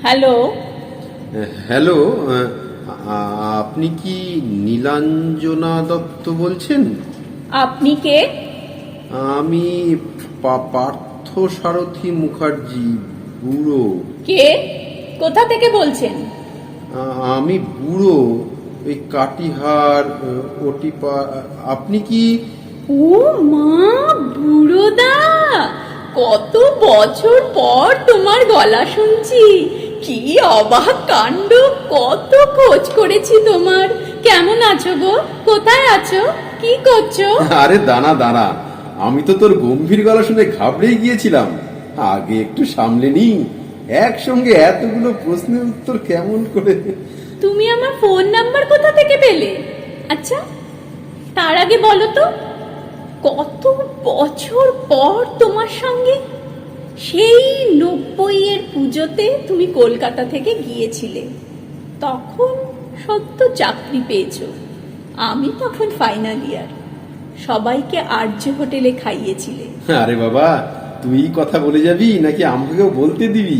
Hello. Hello, আপনি কি নীলাঞ্জনা দত্ত বলছেন? আপনি কে? আমি পার্থ সারথী মুখার্জি, বুড়ো। কে? কোথা থেকে বলছেন? আমি বুড়ো, ওই কাটিহার ওটিপা। আপনি কি? ও মা, বুড়োদা, কত বছর পর তোমার গলা শুনছি। কি অবাক কাণ্ড, কত খোঁজ করেছি তোমার। কেমন আছো গো? কোথায় আছো? কি করছো? আরে দাঁড়া দাঁড়া, আমি তো তোর গম্ভীর গলা শুনে ঘাবড়েই গিয়েছিলাম। আগে একটু সামলে নি, একসঙ্গে এতগুলো প্রশ্নের উত্তর কেমন করে? তুমি আমার ফোন নাম্বার কোথা থেকে পেলে? আচ্ছা, তার আগে বলো তো, কত বছর পর তোমার সঙ্গে? সেই 90-এর পুজোতে তুমি কলকাতা থেকে গিয়েছিলে। তখন সদ্য চাকরি পেয়েছো, আমি তখন ফাইনাল ইয়ার। সবাইকে আর্য হোটেলে খাইয়েছিলে। আরে বাবা, তুই কথা বলে যাবি নাকি আমাকেও বলতে দিবি?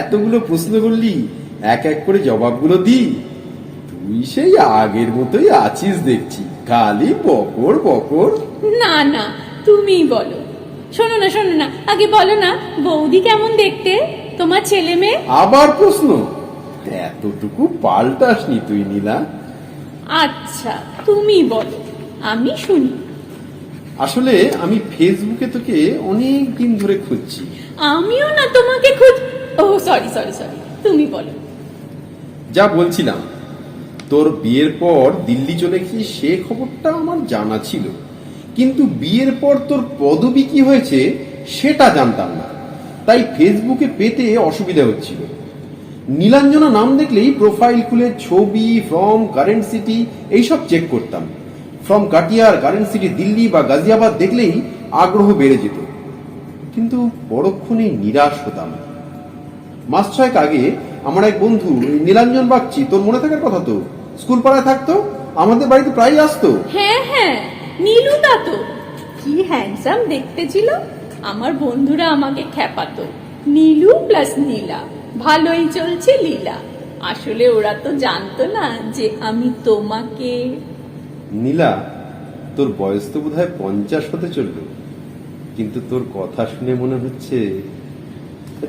এতগুলো প্রশ্ন করলি, এক এক করে জবাবগুলো দি। তুই সেই আগের মতোই আছিস দেখছি, খালি বকর বকর। না না, তুমিই বলো। শোনো না শোনো না, আগে বলো না, বৌদি কেমন দেখতে, তোমার ছেলে মেয়ে? আবার প্রশ্ন? এতটুকু পাল্টাসনি তুই নীলা। আচ্ছা, তুমি বলো, আমি শুনি। আসলে আমি ফেসবুকে তোকে অনেক দিন ধরে খুঁজছি। আমিও না তোমাকে ও সরি সরি সরি, তুমি বলো। যা বলছিলাম, তোর বিয়ের পর দিল্লি চলে গেছিস সে খবরটা আমার জানা ছিল, কিন্তু বিয়ের পর তোর পদবি কি হয়েছে সেটা জানতাম না। তাই ফেসবুকে পেতে অসুবিধা হচ্ছিল। নীলাঞ্জনা নাম দেখলেই প্রোফাইল খুলে ছবি, ফ্রম কারেন্ট সিটি এইসব চেক করতাম। ফ্রম কাটিয়ার, কারেন্ট সিটি দিল্লি বা গাজিয়াবাদ দেখলেই আগ্রহ বেড়ে যেত, কিন্তু পরক্ষণে নিরাশ হতাম। মাস 6 আগে আমার এক বন্ধু নীলাঞ্জন বাগচি, তোর মনে থাকার কথা তো, স্কুল পাড়ায় থাকতো, আমাদের বাড়িতে প্রায় আসতো। হ্যাঁ হ্যাঁ, নীলুদা তো, কি হ্যান্ডসাম দেখতে ছিল। আমার বন্ধুরা আমাকে খেপাতো, নীলু প্লাস নীলা, ভালোই চলছে লীলা। আসলে ওরা তো জানতো না যে আমি তোমাকে। নীলা, তোর বয়স তো বোধহয় 50 হতে চললো, কিন্তু তোর কথা শুনে মনে হচ্ছে।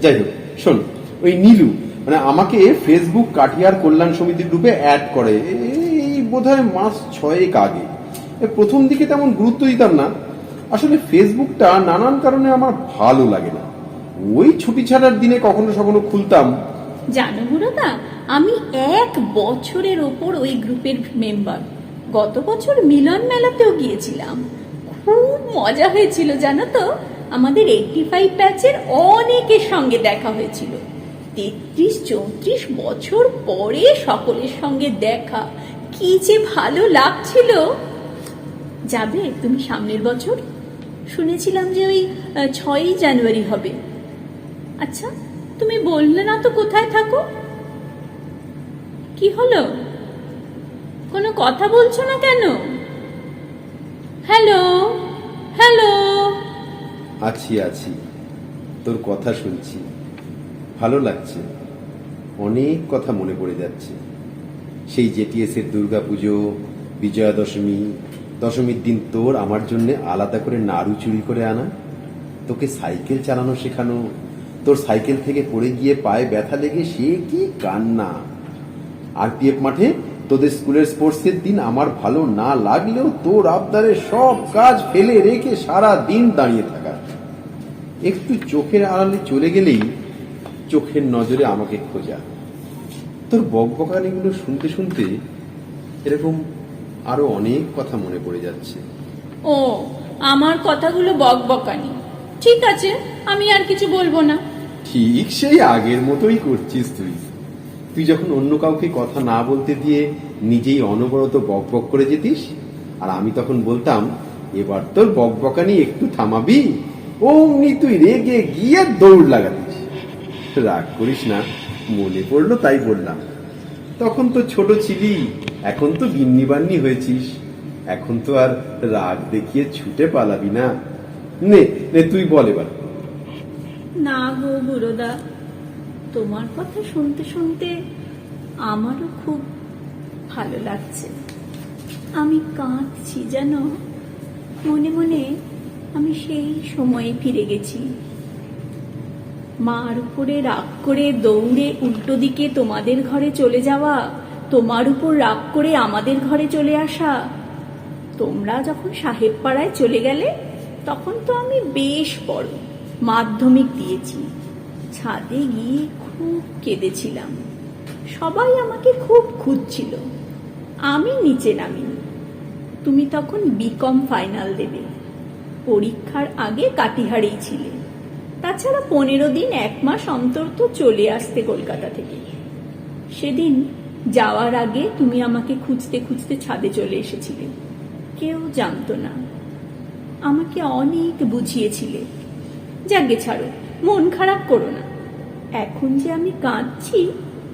যাই হোক, শোন, ওই নীলু মানে আমাকে ফেসবুক কাটিয়ার কল্যাণ সমিতির গ্রুপে অ্যাড করে এই বোধহয় মাস 6 আগে। প্রথম দিকে তেমন গুরুত্ব দিতাম না। আসলে ফেসবুকটা নানান কারণে আমার ভালো লাগে না। ওই ছুটি ছাড়ার দিনে কখনো কখনো খুলতাম। জানো বুড়োদা, আমি 1 বছরের ওপর ওই গ্রুপের মেম্বার। গত বছর মিলন মেলাতেও গিয়েছিলাম, খুব মজা হয়েছিল জানো তো। আমাদের 85 ব্যাচের অনেকের সঙ্গে দেখা হয়েছিল। 33-34 বছর পরে সকলের সঙ্গে দেখা, কি যে ভালো লাগছিল। যাবে তুমি সামনের বছর? শুনেছিলাম যে ওই 6ই জানুয়ারি হবে। আচ্ছা, তুমি বললে না তো কোথায় থাকো? কি হলো, কোনো কথা বলছো না কেন? Hello hello. আছি আছি, তোর কথা শুনছি, ভালো লাগছে। অনেক কথা মনে পড়ে যাচ্ছে। সেই জেটিএস এর দুর্গাপুজো, বিজয়া দশমী, দশমীর দিন তোর আমার জন্য আলাদা করে নাড়ু চুরি করে আনা, তোকে সাইকেল চালানো শেখানো, তোর সাইকেল থেকে পড়ে গিয়ে পায়ে ব্যথা লেগে সে কি কান্না। আরপিএফ মাঠে তোদের স্কুলের স্পোর্টসের দিন আমার ভালো না লাগলেও তোর আবদারে সব কাজ ফেলে রেখে সারা দিন দাঁড়িয়ে থাকা। একটু চোখের আড়ালে চলে গেলেই চোখের নজরে আমাকে খোঁজা। তোর বকবকানিগুলো শুনতে শুনতে এরকম আরো অনেক কথা মনে পড়ে যাচ্ছে। ও, আমার কথাগুলো বকবকানি। ঠিক আছে, আমি আর কিছু বলবো না। ঠিক সেই আগের মতোই করছিস তুই। তুই যখন অন্য কাউকে কথা না বলতে দিয়ে নিজেই অনবরত বকবক করে যেতিস, আর আমি তখন বলতাম এবার তোর বকবকানি একটু থামাবি, অমনি তুই রেগে গিয়ে দৌড় লাগাতিস। রাগ করিস না, মনে পড়লো তাই বললাম। তখন তো ছোট ছিলি, এখন তো গিন্নি বান্নি হয়েছিস, এখন তো আর রাগ দেখিয়ে ছুটে পালাবি না। নে নে তুই বল এবার। না গো বুড়োদা, তোমার কথা শুনতে শুনতে আমারও খুব ভালো লাগছে। আমি কাঁদছি জানো, মনে মনে আমি সেই সময়ে ফিরে গেছি। মার উপরে রাগ করে দৌড়ে উল্টো দিকে তোমাদের ঘরে চলে যাওয়া, তোমার উপর রাগ করে আমাদের ঘরে চলে আসা। তোমরা যখন সাহেব পাড়ায় চলে গেলে তখন তো আমি বেশ বড়, মাধ্যমিক দিয়েছি। ছাদে গিয়ে খুব কেঁদেছিলাম। সবাই আমাকে খুব খুঁজছিল, আমি নিচে নামিনি। তুমি তখন বিকম ফাইনাল দেবে, পরীক্ষার আগে কাটিহারেই ছিলে। তাছাড়া 15 দিন 1 মাস অন্তর তো চলে আসতে কলকাতা থেকে। সেদিন যাওয়ার আগে তুমি আমাকে খুঁজতে খুঁজতে ছাদে চলে এসেছিলে, কেউ জানতো না। আমাকে অনেক বুঝিয়েছিলে। যাকে ছাড়ো, মন খারাপ করো না। এখন যে আমি কাঁদছি,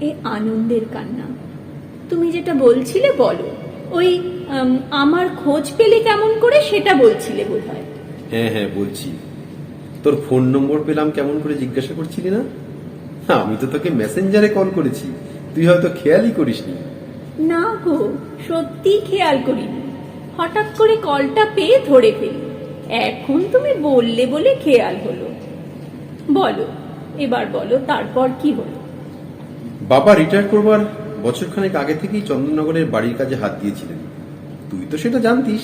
এ আনন্দের কান্না। তুমি যেটা বলছিলে বলো, ওই আমার খোঁজ পেলে কেমন করে সেটা বলছিলে বোধহয়। হ্যাঁ হ্যাঁ বলছি, তোর ফোন নম্বর পেলাম কেমন করে জিজ্ঞাসা করছিলি না? আমি তো তোকে মেসেঞ্জারে কল করেছি, তুই হয়তো খেয়ালই করিসনি। না গো, সত্যি খেয়াল করিনি। হঠাৎ করে কলটা পেয়ে ধরে ফেলি। এখন তুমি বললে বলে খেয়াল হলো। বলো, এবার বলো তারপর কি হলো। বাবা রিটায়ার করবার বছরখানেক আগে থেকেই চন্দননগরের বাড়ির কাজে হাত দিয়েছিলেন। তুই তো সেটা জানতিস।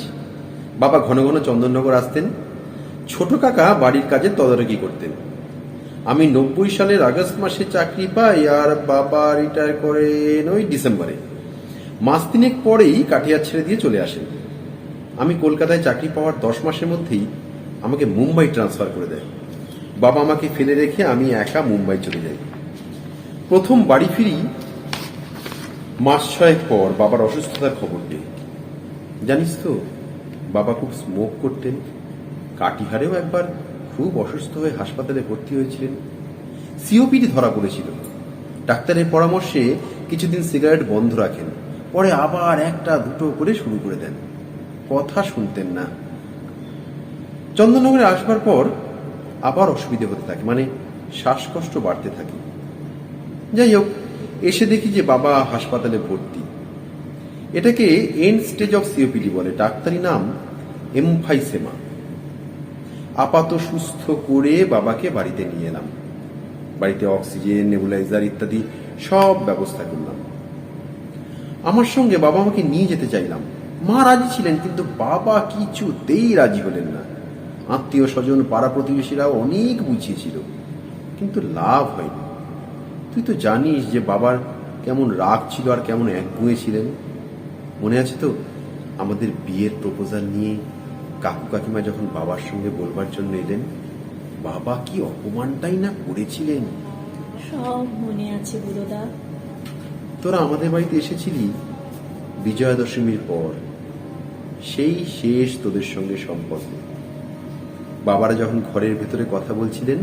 বাবা ঘন ঘন চন্দননগর আসতেন। ছোট কাকা বাড়ির কাজে তদারকি করতেন। আমি 90 সালের আগস্ট মাসে চাকরি পাই, আর বাবা রিটায়ার করেন ওই ডিসেম্বরে। মাস তিনেক পরেই কাটিয়ার ছেড়ে দিয়ে চলে আসেন। আমি কলকাতায় চাকরি পাওয়ার 10 মাসের মধ্যেই আমাকে মুম্বাই ট্রান্সফার করে দেয়। বাবা আমাকে ফেলে রেখে আমি একা মুম্বাই চলে যাই। প্রথম বাড়ি ফিরি মাস 6 পর বাবার অসুস্থতার খবর পেয়ে। জানিস তো, বাবা খুব স্মোক করতেন। কাটিহারেও একবার খুব অসুস্থ হয়ে হাসপাতালে ভর্তি হয়েছিলেন। সিওপিডি ধরা পড়েছিল। ডাক্তারের পরামর্শে কিছুদিন সিগারেট বন্ধ রাখেন, পরে আবার 1-2 করে শুরু করে দেন। কথা শুনতেন না। চন্দননগরে আসবার পর আবার অসুবিধে হতে থাকে, মানে শ্বাসকষ্ট বাড়তে থাকে। যাই হোক, এসে দেখি যে বাবা হাসপাতালে ভর্তি। এটাকে এন্ড স্টেজ অফ সিওপিডি বলে, ডাক্তারি নাম এমফাইসেমা। আপাত সুস্থ করে বাবাকে বাড়িতে নিয়ে এলাম। বাড়িতে অক্সিজেন, নেবুলাইজার ইত্যাদি সব ব্যবস্থা করলাম। আমার সঙ্গে বাবা আমাকে নিয়ে যেতে চাইলাম। মা রাজি ছিলেন, কিন্তু বাবা কিছুতেই রাজি হলেন না। আত্মীয় স্বজন, পাড়া প্রতিবেশীরাও অনেক বুঝিয়েছিল, কিন্তু লাভ হয়নি। তুই তো জানিস যে বাবার কেমন রাগ ছিল আর কেমন একগুঁয়ে ছিলেন। মনে আছে তো, আমাদের বিয়ের প্রপোজাল নিয়ে কাকু কাকিমা যখন বাবার সঙ্গে বলবার জন্য এলেন, বাবা কি অপমানটাই না করেছিলেন। সব মনে আছে বুড়োদা। তোরা আমাদের বাড়িতে এসেছিলি বিজয়া দশমীর পর, সেই শেষ তোদের সঙ্গে সম্পর্ক। বাবারা যখন ঘরের ভেতরে কথা বলছিলেন,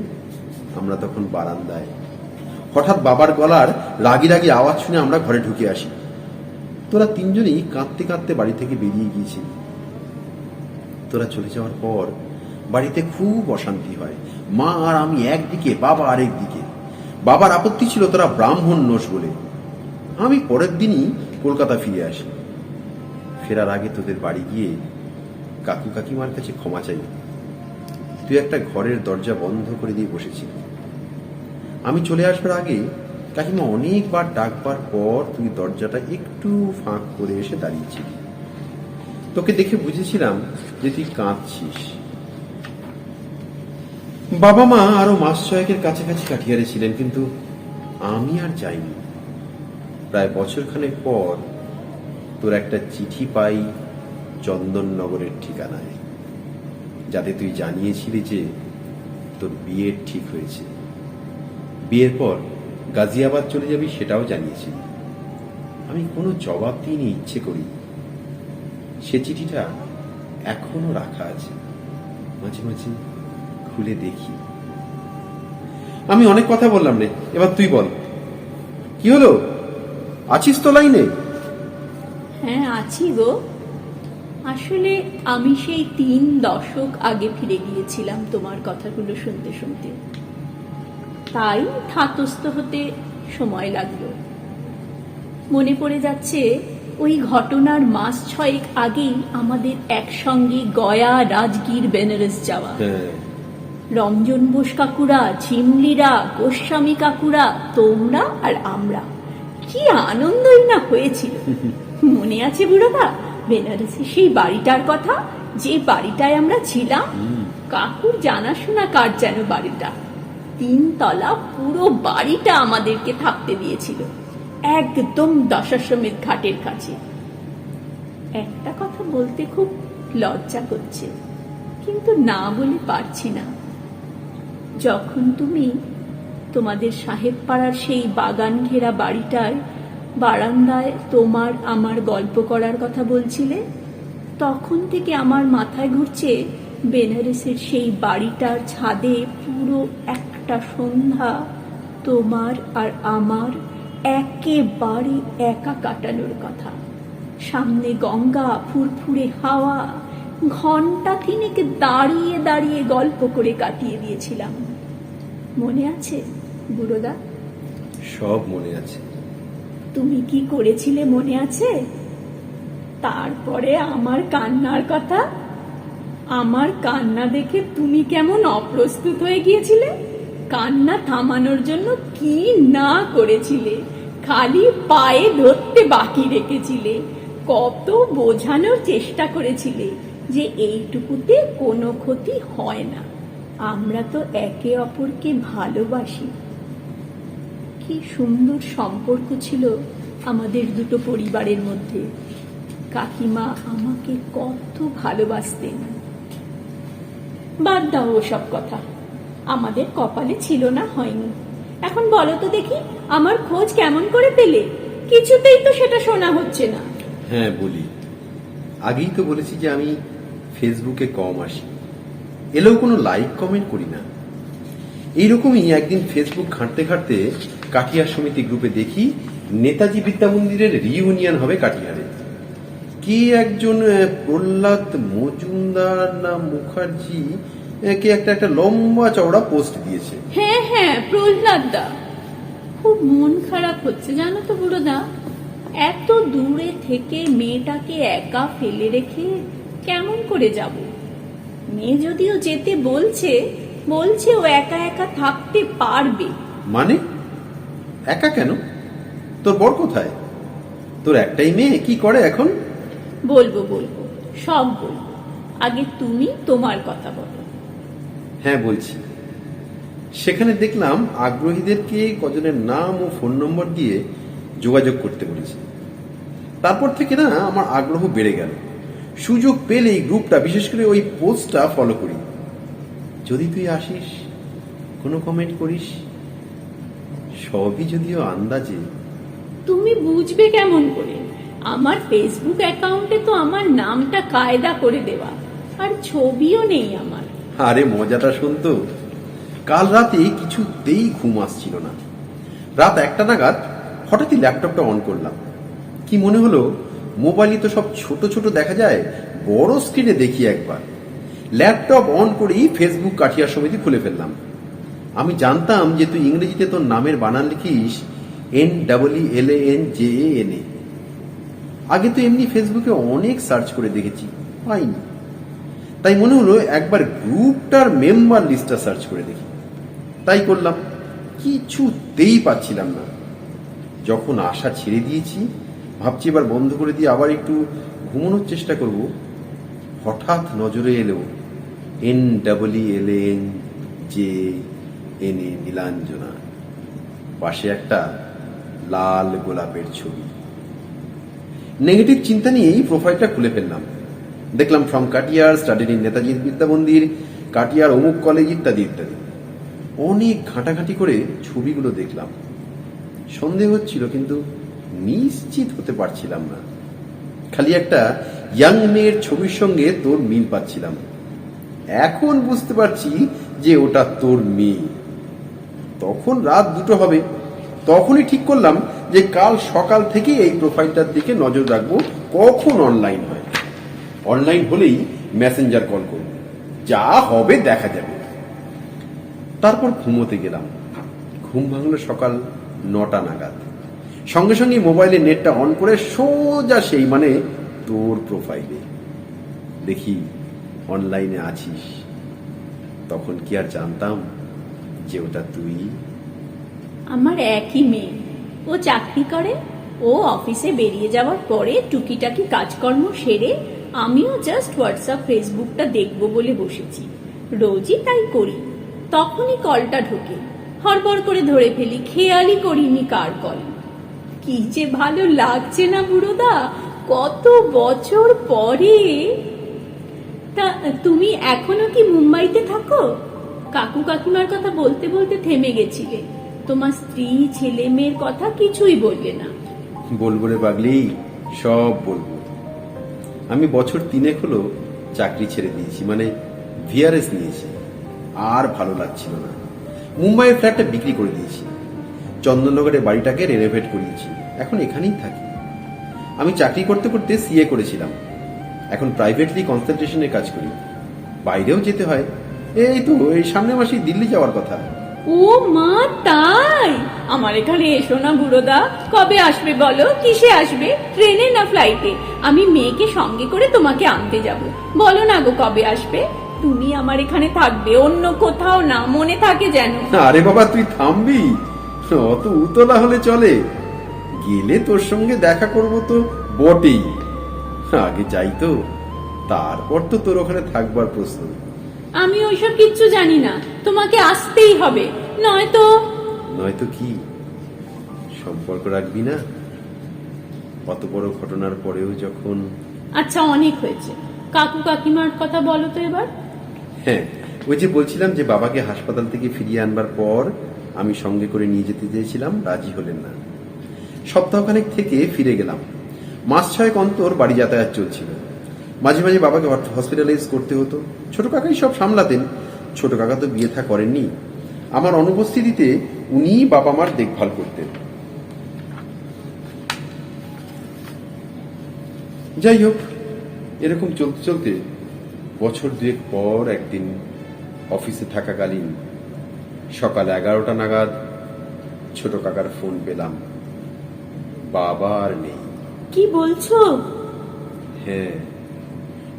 আমরা তখন বারান্দায়। হঠাৎ বাবার গলার রাগি রাগি আওয়াজ শুনে আমরা ঘরে ঢুকে আসি। তোরা তিনজনই কাঁদতে কাঁদতে বাড়ি থেকে বেরিয়ে গিয়েছিলি। তোরা চলে যাওয়ার পর বাড়িতে খুব অশান্তি হয়। মা আর আমি একদিকে, বাবা আরেক দিকে। বাবার আপত্তি ছিল তোরা ব্রাহ্মণ নোস বলে। আমি পরের দিনই কলকাতা ফিরে আসি। ফেরার আগে তোদের বাড়ি গিয়ে কাকু কাকিমার কাছে ক্ষমা চাই। তুই একটা ঘরের দরজা বন্ধ করে দিয়ে বসেছিলি। আমি চলে আসবার আগে কাকিমা অনেকবার ডাকবার পর তুই দরজাটা একটু ফাঁক করে এসে দাঁড়িয়েছিলি। তোকে দেখে বুঝেছিলাম যে তুই কাঁদছিস। বাবা মা আরো মাস 6 কাছাকাছি কাটিয়ারে ছিলেন, কিন্তু আমি আর যাইনি। প্রায় বছরখানেক পর তোর একটা চিঠি পাই চন্দননগরের ঠিকানায়, যাতে তুই জানিয়েছিলি যে তোর বিয়ে ঠিক হয়েছে। বিয়ের পর গাজিয়াবাদ চলে যাবি সেটাও জানিয়েছিলি। আমি কোনো জবাব দিইনি ইচ্ছে করি। সে চিঠিটা এখনো রাখা আছে, মাঝে মাঝে খুলে দেখি। আমি অনেক কথা বললাম রে, এবার তুই বল কি হলো। আছিস তো লাইনে? হ্যাঁ আছি গো। আসলে আমি সেই 3 দশক আগে ফিরে গিয়েছিলাম তোমার কথাগুলো শুনতে শুনতে, তাই ধাতস্থ হতে সময় লাগলো। মনে পড়ে যাচ্ছে ওই ঘটনার মাস 6 আগেই আমাদের একসঙ্গে গয়া, রাজগীর, বেনারস যাওয়া। হ্যাঁ, রঞ্জন বোস কাকুরা, ঝিমলিরা, গোস্বামী কাকুরা, তোমরা আর আমরা কি আনন্দই না হয়েছিল। মনে আছে বুড়োদা বেনারসে সেই বাড়িটার কথা, যে বাড়িটায় আমরা ছিলাম? কাকুর জানাশোনা কার যেন বাড়িটা, 3 তলা, পুরো বাড়িটা আমাদেরকে থাকতে দিয়েছিল, একদম দশাশ্বমেধ ঘাটের কাছে। একটা কথা বলতে খুব লজ্জা করছে, কিন্তু না বলে পারছি না। যখন তুমি তোমাদের সাহেব পাড়ার সেই বাগান ঘেরা বাড়িটায় বারান্দায় তোমার আমার গল্প করার কথা বলছিলে, তখন থেকে আমার মাথায় ঘুরছে বেনারসের সেই বাড়িটার ছাদে পুরো একটা সন্ধ্যা তোমার আর আমার একেবারে একা কাটানোর কথা। সামনে গঙ্গা, ফুরফুরে হাওয়া, ঘন্টা 3 দাঁড়িয়ে দাঁড়িয়ে গল্প করে কাটিয়ে দিয়েছিলাম। মনে আছে বুড়োদা? সব মনে আছে। তুমি কি করেছিলে মনে আছে? তারপরে আমার কান্নার কথা, আমার কান্না দেখে তুমি কেমন অপ্রস্তুত হয়ে গিয়েছিলে, কান্না থামানোর জন্য কি না করেছিলে, খালি পায়ে ধরতে বাকি রেখেছিলে, কত বোঝানোর চেষ্টা করেছিলে যে এইটুকুতে কোনো ক্ষতি হয় না, আমরা তো একে অপরকে ভালোবাসি। কি সুন্দর সম্পর্ক ছিল আমাদের দুটো পরিবারের মধ্যে। কাকিমা আমাকে কত ভালোবাসতেন। বাদ দাও ওসব কথা, আমাদের কপালে ছিল না, হয়নি। এখন বলো তো দেখি, আমার খোঁজ কেমন করে পেলে? কিছুতেই তো সেটা শোনা হচ্ছে না। হ্যাঁ বলি, আগেই তো বলেছি যে আমি ফেসবুকে কম আসি, এলেও কোনো লাইক কমেন্ট করি না। এইরকমই একদিন ফেসবুক ঘাঁটতে ঘাঁটতে কাটিয়ার সমিতি গ্রুপে দেখি নেতাজি বিদ্যা মন্দিরের রিইউনিয়ন হবে কাটিয়ারে। কি একজন প্রহ্লাদ মজুমদার না মুখার্জি কে একটা লম্বা চওড়া পোস্ট দিয়েছে। হ্যাঁ হ্যাঁ, প্রহ্লাদ দা। খুব মন খারাপ হচ্ছে জানো তো বুড়োদা, এত দূরে থেকে মেয়েটাকে একা ফেলে রেখে কেমন করে যাব? মেয়ে যদিও যেতে বলছে, বলছে ও একা একা থাকতে পারবে। মানে একা কেন? তোর বর কোথায়? তোর একটাই মেয়ে, কি করে এখন? বলবো বলবো, সব বলবো, আগে তুমি তোমার কথা বলো। হ্যাঁ বলছি, সেখানে দেখলাম আগ্রহীদেরকে কজনের নাম ও ফোন নম্বর দিয়ে যোগাযোগ করতে বলেছে। তারপর থেকে না আমার আগ্রহ বেড়ে গেল। সুযোগ পেলে এই গ্রুপটা, বিশেষ করে ওই পোস্টটা ফলো করি। যদি তুই আসিস, কোনো কমেন্ট করিস, সবই যদিও আন্দাজে। তুমি বুঝবে কেমন করে? আমার ফেসবুক অ্যাকাউন্টে তো আমার নামটা কায়দা করে দেওয়া, আর ছবিও নেই আমার। আরে মজাটা শুনতো, কাল রাতে কিছুতেই ঘুম আসছিল না। রাত 1টা নাগাদ হঠাৎই ল্যাপটপটা অন করলাম। কি মনে হলো, মোবাইলে তো সব ছোট ছোট দেখা যায়, বড় স্ক্রিনে দেখি একবার। ল্যাপটপ অন করেই ফেসবুক কাঠিয়া সমিতি খুলে ফেললাম। আমি জানতাম যে তুই ইংরেজিতে তোর নামের বানান লিখিস NEELANJANA। আগে তো এমনি ফেসবুকে অনেক সার্চ করে দেখেছি, পাইনি। তাই মনে হলো একবার গ্রুপটার মেম্বার লিস্টটা সার্চ করে দেখি। তাই করলাম, কিছুতেই পাচ্ছিলাম না। যখন আশা ছেড়ে দিয়েছি, ভাবছি এবার বন্ধ করে দিয়ে আবার একটু ঘুমানোর চেষ্টা করব, হঠাৎ নজরে এলো NEELANJANA নীলাঞ্জনা, পাশে একটা লাল গোলাপের ছবি। নেগেটিভ চিন্তা নিয়েই প্রোফাইলটা খুলে ফেললাম। দেখলাম ফ্রম কাটিয়ার, স্টাডিড ইন নেতাজি বিদ্যা মন্দির, কাটিয়ার অমুক কলেজ, ইত্যাদি ইত্যাদি। অনেক ঘাঁটাঘাঁটি করে ছবিগুলো দেখলাম। সন্দেহ হচ্ছিল, কিন্তু নিশ্চিত হতে পারছিলাম না। খালি একটা ইয়াং মেয়ের ছবির সঙ্গে তোর মিল পাচ্ছিলাম। এখন বুঝতে পারছি যে ওটা তোর মেয়ে। তখন রাত 2টো হবে। তখনই ঠিক করলাম যে কাল সকাল থেকে এই প্রোফাইলটার দিকে নজর রাখবো, কখন অনলাইন হয়। অনলাইন হলেই মেসেঞ্জার কল করব, যা হবে দেখা যাবে। তারপর ঘুমোতে গেলাম। ঘুম ভাঙলো সকাল 9টা নাগাদ। সঙ্গে সঙ্গে মোবাইলে নেটটা অন করে সোজা সেই মানে তোর প্রোফাইলে দেখি অনলাইনে আছিস। তখন কি আর জানতাম যে ওটা তুই। আমার একই মেয়ে, ও চাকরি করে। ও অফিসে বেরিয়ে যাওয়ার পরে টুকিটাকি কাজকর্ম সেরে আমিও জাস্ট হোয়াটসঅ্যাপ ফেসবুকটা দেখবো বলে বসেছি। রোজই তাই করি। তখনই কলটা ঢোকে, হড়বড় করে ধরে ফেলি, খেয়ালই করিনি কার কল। কি যে ভালো লাগছে না বুড়োদা, কত বছর পরে। তা তুমি এখনো কি মুম্বাইতে থাকো? কাকু কাকিমার কথা বলতে বলতে থেমে গেছিলে। তোমার স্ত্রী ছেলে মেয়ের কথা কিছুই বললে না। বলবো রে পাগলি, সব বলবো। আমি বছর 3 হলো চাকরি ছেড়ে দিয়েছি, মানে ভিআরএস নিয়েছি। আর ভালো লাগছিল না। মুম্বাইয়ের ফ্ল্যাটটা বিক্রি করে দিয়েছি। চন্দননগরের বাড়িটাকে রেনোভেট করিয়েছি। এখন এখানেই থাকি। আমি চাকরি করতে করতে সিএ করেছিলাম। এখন প্রাইভেটলি কনসালটেশনের কাজ করি। বাইরেও যেতে হয়। এই তো এই সামনের মাসেই দিল্লি যাওয়ার কথা। ও মা, তাই? আমার এখানে এসো না বুড়োদা। কবে আসবে বলো? কিসে আসবে, ট্রেনে না ফ্লাইটে? আমি মেয়েকে সঙ্গে করে তোমাকে আনতে যাব। বলো না গো, কবে আসবে? তুমি আমার এখানে থাকবে, অন্য কোথাও না, মনে থাকে যেন। আরে বাবা, তুই থামবি? অত উতলা হলে চলে? গেলে তোর সঙ্গে দেখা করব তো বটেই। আগে যাই তো, তারপর তো তোর ওখানে থাকবার প্রশ্ন। আমি ওইসব কিচ্ছু জানি না, তোমাকে আসতেই হবে। নয়তো নয়তো কি? সম্পর্ক রাখবি না? অত বড় ঘটনার পরেও যখন। আচ্ছা, অনেক হয়েছে। কাকু কাকিমার কথা বলো তো এবার। হ্যাঁ, ওই যে বলছিলাম যে বাবাকে হাসপাতাল থেকে ফিরিয়ে আনবার পর আমি সঙ্গে করে নিয়ে যেতে চেয়েছিলাম, রাজি হলেন না। সপ্তাহখানেক থেকে ফিরে গেলাম। মাস 6 অন্তর বাড়ি যাতায়াত চলছিল। মাঝে মাঝে বাবাকে হসপিটালাইজ করতে হতো। ছোট কাকাই সব সামলাতেন। ছোট কাকা তো বিয়ে থা করেননি। আমার অনুপস্থিতিতে উনিই বাবা মার দেখভাল করতেন। যাই হোক, এরকম চলতে চলতে বছর 2 পর একদিন অফিসে থাকাকালীন সকাল 11টা নাগাদ ছোট কাকার ফোন পেলাম। বাবা আর নেই। কি বলছো? হ্যাঁ,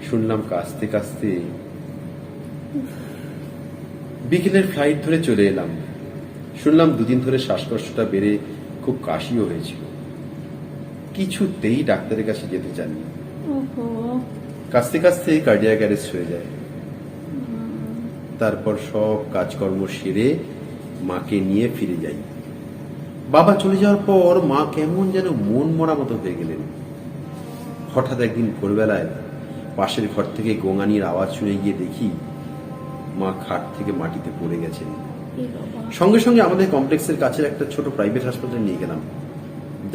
শুনলাম কাস্তে কাস্তে। বিকেলের ফ্লাইট ধরে চলে এলাম। শুনলাম 2 দিন ধরে শ্বাসকষ্টটা বেড়ে খুব কাশিও হয়েছিল। কিছুতেই ডাক্তারের কাছে যেতে চাননি। ওহো। কাস্তে কাস্তে কার্ডিয়াক অ্যারেস্ট হয়ে যায়। তারপর সব কাজকর্ম সেরে মাকে নিয়ে ফিরে যাই। বাবা চলে যাওয়ার পর মা কেমন যেন মন মরা মতো হয়ে গেলেন। হঠাৎ একদিন ভোরবেলায় পাশের ঘর থেকে গোঙানির আওয়াজ শুনে গিয়ে দেখি মা খাট থেকে মাটিতে পড়ে গেছেন। সঙ্গে সঙ্গে আমাদের কমপ্লেক্সের কাছের একটা ছোট প্রাইভেট হাসপাতালে নিয়ে গেলাম।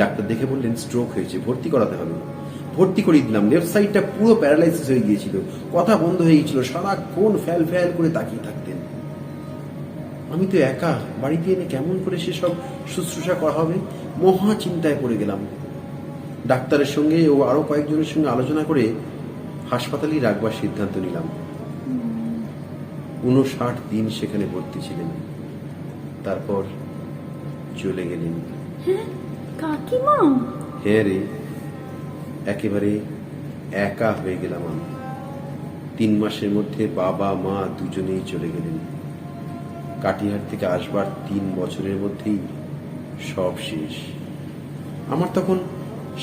ডাক্তার দেখে বললেন স্ট্রোক হয়েছে, ভর্তি করাতে হবে। ভর্তি করিয়ে দিলাম। লেফট সাইডটা পুরো প্যারালাইসিস হয়ে গিয়েছিল, কথা বন্ধ হয়ে গিয়েছিল, সারাক্ষণ ফ্যাল ফ্যাল করে তাকিয়ে থাকতেন। আমি তো একা, বাড়িতে এনে কেমন করে সেসব শুশ্রূষা করা হবে, মহা চিন্তায় পড়ে গেলাম। ডাক্তারের সঙ্গে ও আরো কয়েকজনের সঙ্গে আলোচনা করে হাসপাতালেই রাখবার সিদ্ধান্ত নিলাম। 59 দিন সেখানে ভর্তি ছিলেন। তারপর চলে গেলেন। হ্যাঁ, কাকিমা? হ্যাঁ রে, একেবারে একা হয়ে গেলাম আমি। 3 মাসের মধ্যে বাবা মা দুজনেই চলে গেলেন। কাটিহার থেকে আসবার 3 বছরের মধ্যেই সব শেষ। আমার তখন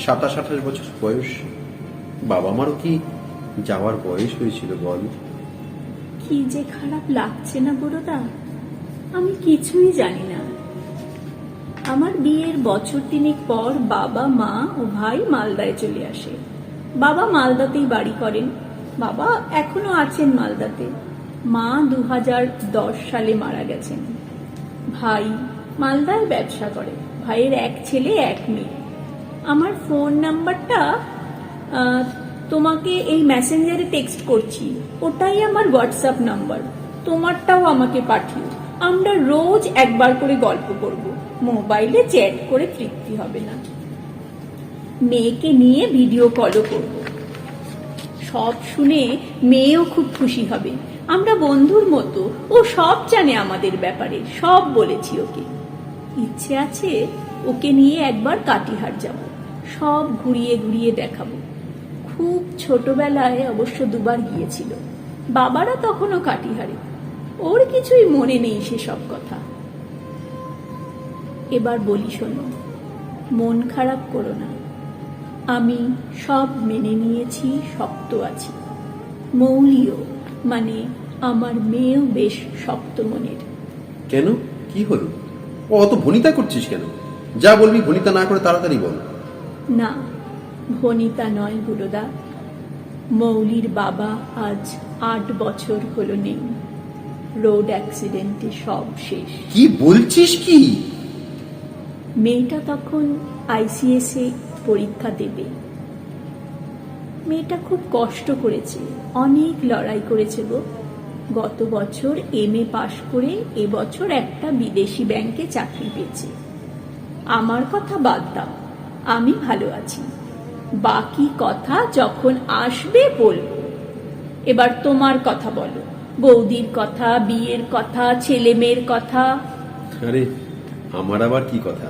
27-28 বছর বয়স। বাবা মারও কি যাওয়ার বয়স হয়েছিল বল? কি যে খারাপ লাগছে না বুড়োদা, আমি কিছুই জানি না। আমার বিয়ের বছর 3 পর বাবা মা ও ভাই মালদায় চলে আসে। বাবা মালদাতেই বাড়ি করেন। বাবা এখনো আছেন মালদাতে। মা 2010 সালে মারা গেছেন। ভাই মালদায় ব্যবসা করে। ভাইয়ের 1 ছেলে 1 মেয়ে। আমার ফোন নাম্বারটা তোমাকে এই মেসেঞ্জারে টেক্সট করছি, ওটাই আমার হোয়াটসঅ্যাপ নাম্বার। তোমারটাও আমাকে পাঠিও। আমরা রোজ একবার করে গল্প করব। মোবাইলে চ্যাট করে তৃপ্তি হবে না, মেয়েকে নিয়ে ভিডিও কলও করব। সব শুনে মেয়েও খুব খুশি হবে, আমরা বন্ধুর মতো, ও সব জানে আমাদের ব্যাপারে, সব বলেছি ওকে। ইচ্ছে আছে ওকে নিয়ে একবার কাটিহার যাব, সব ঘুরিয়ে ঘুরিয়ে দেখাবো। খুব ছোটবেলায় অবশ্য দুবার গিয়েছিল, বাবারা তখনও কাটিহারে, ওর কিছুই মনে নেই সেসব কথা। এবার বলি শোনো, মন খারাপ করো না, আমি সব মেনে নিয়েছি, শক্ত আছি। মৌলিও মানে আমার মেয়েও বেশ শক্ত মনের। কেন, কি হলো? ও অত ভনিতা করছিস কেন? যা বলবি ভনিতা না করে তাড়াতাড়ি বল। না, ভনিতা নয় গুরুদা, মৌলির বাবা আজ 8 বছর হলো নেই, রোড অ্যাক্সিডেন্টে সব শেষ। কি বলছিস কি? মেয়েটা তখন আইসিএসে পরীক্ষা দেবে। মেয়েটা খুব কষ্ট করেছে, অনেক লড়াই করেছে গো। গত বছর এমএ পাশ করে এবছর একটা বিদেশি ব্যাংকে চাকরি পেয়েছে। আমার কথা বাদ দাও, আমি ভালো আছি, বাকি কথা যখন আসবে বলবো। এবার তোমার কথা বলো, বৌদির কথা, বিয়ের কথা, ছেলে মেয়ের কথা। আরে আমার আবার কি কথা?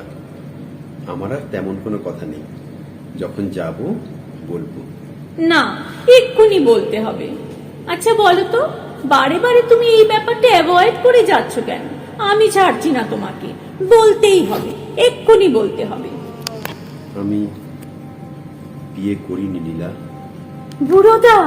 আমার আর তেমন কোনো কথা নেই, যখন যাব বলবো। না, এক্ষুনি বলতে হবে। আচ্ছা বলো তো, বারে বারে তুমি এই ব্যাপারটা অ্যাভয়েড করে যাচ্ছ কেন? আমি ছাড়ছি না তোমাকে, বলতেই হবে, এক্ষুনি বলতে হবে। আমি বিয়ে করিনি নীলা। বুড়োদা,